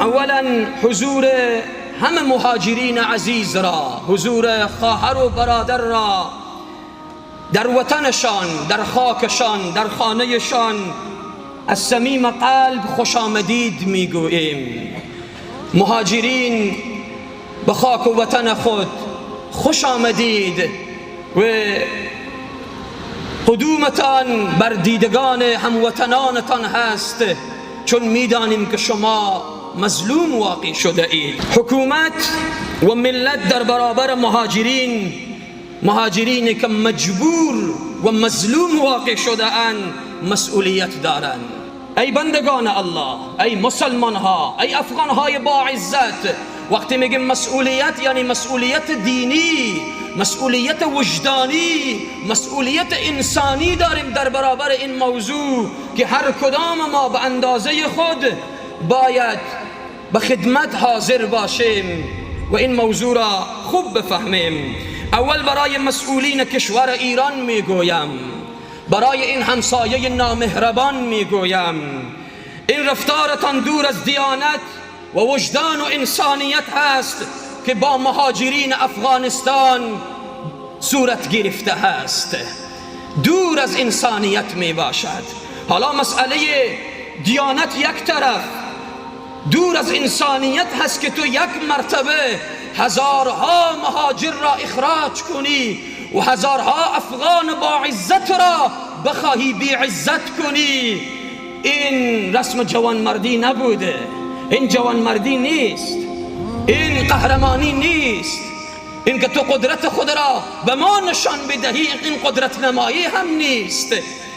اولا حضور همه مهاجرین عزیز را، حضور خواهر و برادر را در وطنشان، در خاکشان، در خانهشان از صمیم قلب خوش آمدید میگوییم. مهاجرین به خاک و وطن خود خوش آمدید و قدومتان بر دیدگان هموطنانتان هست، چون میدانیم که شما مظلوم واقع شده اید. حکومت و ملت در برابر مهاجرینی که مجبور و مظلوم واقع شده اند مسئولیت دارند. ای بندگان الله، ای مسلمان ها، ای افغان های با عزت، وقتی میگیم مسئولیت یعنی مسئولیت دینی، مسئولیت وجدانی، مسئولیت انسانی داریم در برابر این موضوع که هر کدام ما به اندازه خود باید به خدمت حاضر باشیم و این موضوع را خوب بفهمیم. اول برای مسئولین کشور ایران میگویم، برای این همسایه نامهربان میگویم، این رفتارتان دور از دیانت و وجدان و انسانیت هست که با مهاجرین افغانستان صورت گرفته هست، دور از انسانیت می باشد. حالا مسئله دیانت یک طرف، دور از انسانیت هست که تو یک مرتبه هزارها مهاجر را اخراج کنی و هزارها افغان با عزت را بخواهی بی عزت کنی. این رسم جوانمردی نبوده، این جوانمردی نیست، این قهرمانی نیست. این که تو قدرت خود را به ما نشان بدهی این قدرت نمایی هم نیست.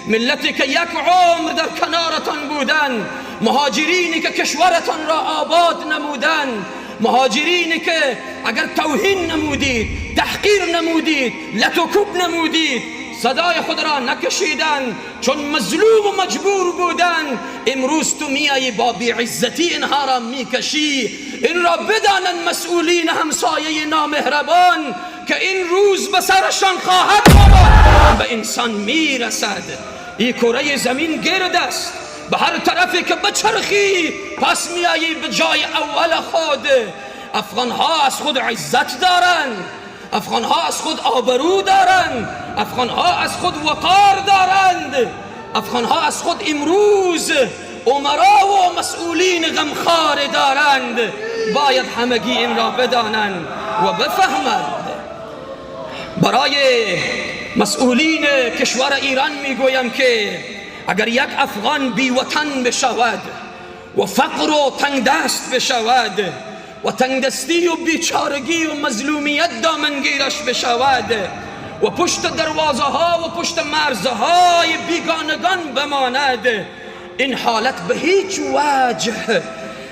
ملتی که یک عمر در کنارتان بودن، مهاجرینی که کشورتان را آباد نمودن، مهاجرینی که اگر توهین نمودید، تحقیر نمودید، لطوکوب نمودید، صدای خود را نکشیدن چون مظلوم و مجبور بودن، امروز تو میایی با بیعزتی اینها را میکشی. این را بدانن مسئولین همسایه نامهربان که این روز به سرشان خواهد آمد. به انسان میرسد، این کره زمین گرد است، به هر طرفی که بچرخی پس میایی به جای اول خود. افغانها از خود عزت دارند، افغانها از خود آبرو دارند، افغانها از خود وقار دارند، افغانها از خود امروز امرا و مسئولین غمخوار دارند. باید همگی این را بدانند و بفهمند. برای مسئولین کشور ایران میگویم که اگر یک افغان بی وطن بشود و فقر و تنگ دست بشود و تنگدستی و بیچارگی و مظلومیت دامنگیرش بشود و پشت دروازه ها و پشت مرزهای بیگانگان بماند، این حالت به هیچ وجه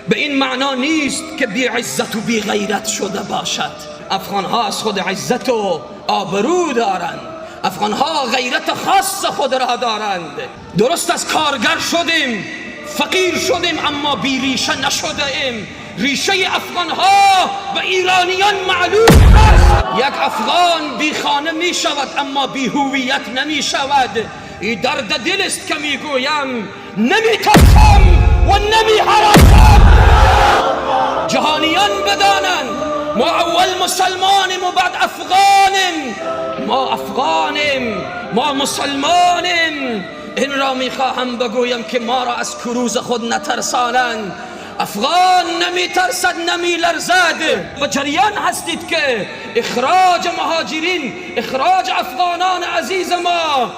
به این معنا نیست که بی عزت و بی غیرت شده باشد. افغانها از خود عزت و آبرو دارند، افغانها غیرت خاص خود را دارند. درست از کارگر شدیم، فقیر شدیم، اما بی ریشه نشده ایم. ریشه افغانها به ایرانیان معلوم است. یک افغان بی خانه می شود اما بی هویت نمی شود. این درد دل است که می گویم نمی ترسم و نمی هراسم. جهانیان بدانند ما اول مسلمانیم و بعد افغانیم. ما افغانیم، ما مسلمانیم. این را می خواهم بگویم که ما را از کروز خود نترسانند. افغان نمی ترسد، نمی لرزد. و جریان هستید که اخراج مهاجرین، اخراج افغانان عزیز ما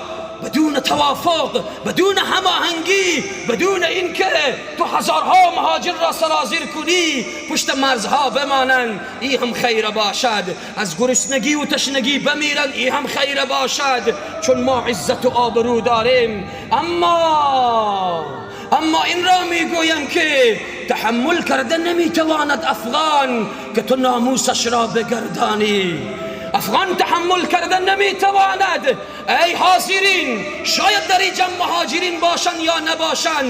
بدون توافق، بدون هماهنگی، بدون اینکه تو هزارها مهاجر را سرازیر کنی پشت مرزها بمانند، این هم خیر باشد. از گرسنگی و تشنگی بمیرند، این هم خیر باشد، چون ما عزت و آبرو داریم. اما این را میگویم که تحمل کرده نمیتواند افغان که تو ناموسش را بگردانی. افغان تحمل کرده نمیتواند. ای حاضرین، شاید در این جمع مهاجرین باشن یا نباشن،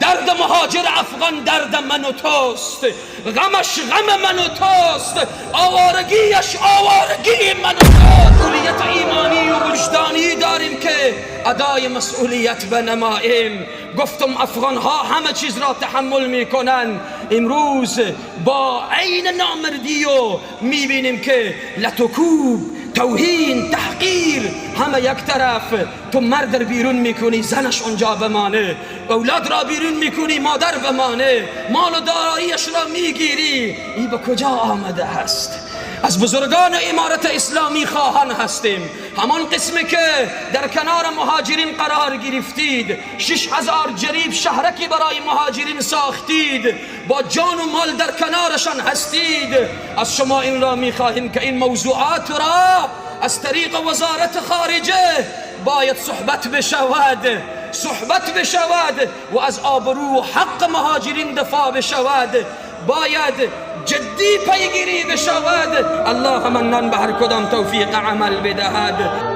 درد مهاجر افغان درد من و توست، غمش غم من و توست، آوارگیش آوارگی من و توست. مسئولیت ایمانی و وجدانی داریم که ادای مسئولیت بنماییم. گفتم افغانها همه چیز را تحمل میکنن، امروز با عین نامردی و میبینیم که لتکوب، توهین، تحقیر همه یک طرف. تو مرد رو بیرون میکنی زنش اونجا بمانه، اولاد را بیرون میکنی مادر بمانه، مال و داراییش را میگیری. این به کجا آمده است؟ از بزرگان امارت اسلامی خواهان هستیم، همان قسمی که در کنار مهاجرین قرار گرفتید، 6000 جریب شهرکی برای مهاجرین ساختید، با جان و مال در کنارشان هستید. از شما این را میخواهیم که این موضوعات را از طریق وزارت خارجه باید صحبت بشود و از آبرو و حق مهاجرین دفاع بشود، باید جدی پیگیری بشود. الله منان به هر کدام توفیق عمل بدهد.